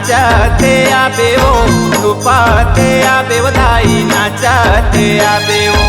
नाचते आबे हो, छुपते आबे हो दाई नाचते आबे हो,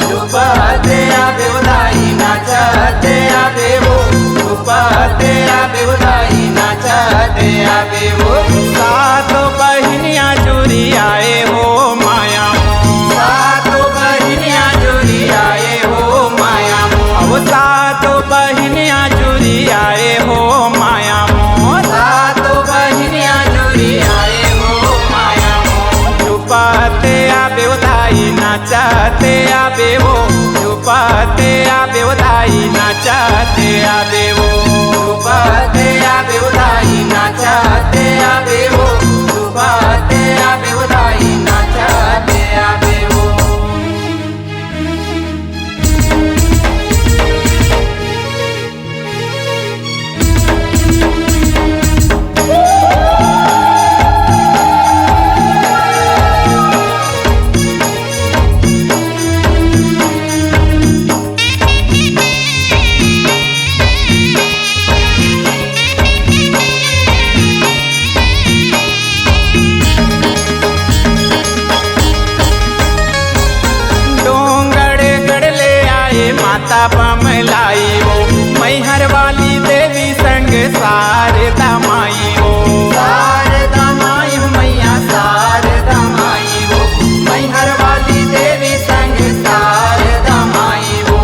छुपते आबे हो दाई नाचते आबे हो, छुपते आबे हो दाई नाचते आबे हो। सातो बहनिया जुरी आए हो माया मोह, सातो बहनिया जुरी आए हो माया मोह, सातो बहनिया जुरी आए हो माया मोह, सातो बहनिया जुरी आए हो माया मोह। छुपते आबे हो दाई नाचते आबे हो, छुपते आबे हो दाई नाचते आबे हो, छुपते आबे हो दाई नाचते आबे हो, छुपते आबे हो दाई नाचते आबे हो। माता बमलाई हो, मैहर वाली देवी संग शारदा माई हो, शारदा माई हो मैया शारदा माई हो, मैहर वाली देवी संग शारदा माई हो।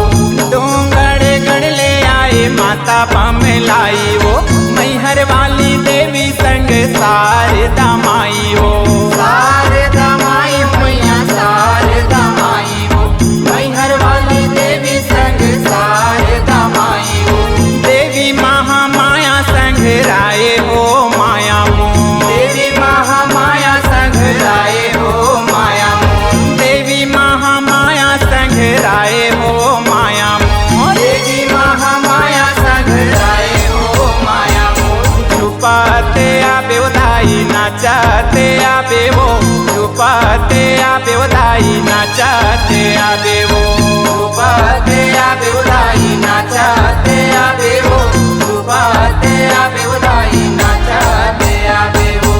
डोंगर गढ़ ले आए माता बमलाई हो, मैहर वाली देवी संग शारदा माई हो, शारदा माई हो मैया शारदा माई हो, मैहर वाली देवी संग शारदा माई हो। देवी महामाया संग राय हो माया मोह, देवी महामाया संग राय हो माया मोह, देवी महामाया संग राय हो माया मोह, देवी महामाया संग राय हो माया मोह। छुपते आबे हो दाई नाचते आबे हो, छुपते आबे हो दाई नाचते आबे हो, छुपते आबे हो दाई नाचते आबे हो, छुपते आबे हो दाई नाचते आबे हो।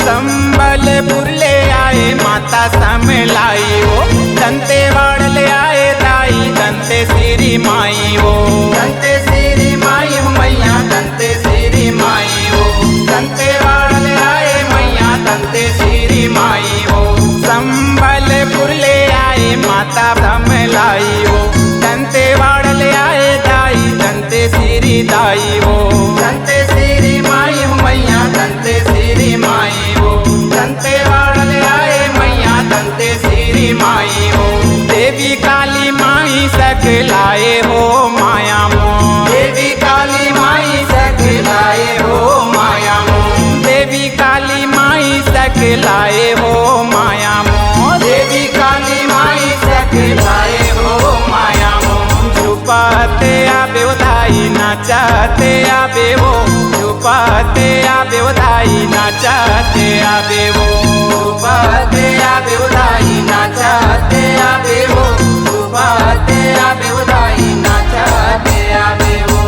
संबलपुर ले आए माता समलाई हो, दंतेवाड़ ले आए दाई दंते श्री माई हो, दंते श्री माई हो मैया दंते श्री माई हो, दंतेवाड़ ले आए मैया दंते श्री माई हो। संबलपुर ले आए माता समलाई हो, दंतेवाड़ ले आए दाई दंते श्री दाई हो, दंते श्री माई हो मैया दंते श्री माई हो, दंतेवाड़ ले आए मैया दंते श्री माई हो। देवी काली माई सकलाए हो माया मोह, देवी काली माई सकलाए हो माया मोह, देवी काली माई सकलाए हो माया मोह, देवी काली माई सकलाए हो माया मोह। छुपते आबे हो दाई नाचते आबे हो, छुपते आबे हो दाई नाचते आबे हो, छुपते आबे हो दाई नाचते आबे हो, छुपते आबे हो दाई नाचते आबे हो।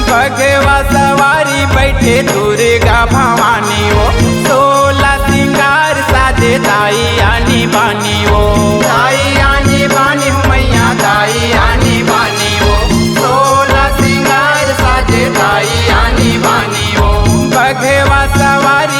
भगवा सवारी बैठे दुर्गा भवानी हो, 16 सिंगार साजे दाई आनी बानी हो, दाई आनी बानी हो मैया दाई आनी बानी हो, 16 सिंगार साजे दाई आनी बानी हो। भगवा सवारी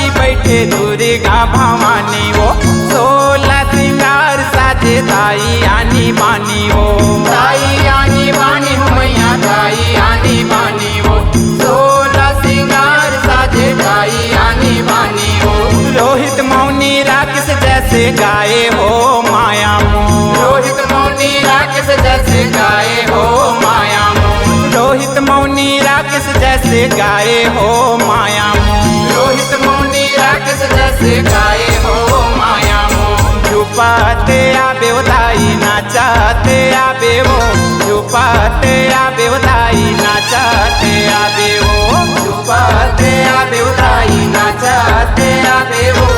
दुर्गा भवानी वो 16 श्रृंगार साजे ताई आनी बानी वो ताई आनी बानी हो मैया ताई आनी बानी वो 16 श्रृंगार साजे ताई आनी बानी वो रोहित मौनी राकेश जैसे गाए हो माया मोह रोहित मौनी राकेश जैसे गाए हो माया मोह रोहित मौनी राकेश जैसे गाए हो माया मोह रोहित मौनी राकेश जैसे गाए हो माया मोह झुपाते आबे उदाई नाचाते आबे वो झुपाते आबे उदाई नाचाते आबे वो झुपाते आबे उदाई नाचाते आबे वो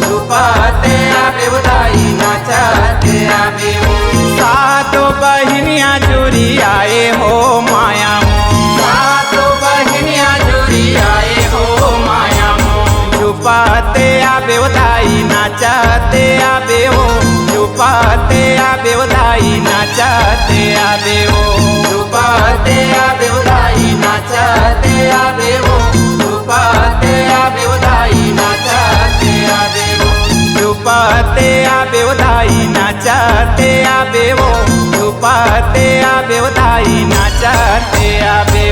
झुपाते आबे उदाई नाचाते आबे वो सातों बहनियां जुड़ी आए हो माया मोह सातों बहनियां जुड़ी आए हो माया मोह झुपाते आबे उदाई नाचाते आबे वो झुपाते आबे उदाई नाचाते आबे वो झुपाते आबे उदाई नाचाते आबे वो झुपाते आबे उदाई नाचाते आबे वो झुपाते आबे उदाई नाचाते आबे वो झुपाते आबे उदाई नाचाते आबे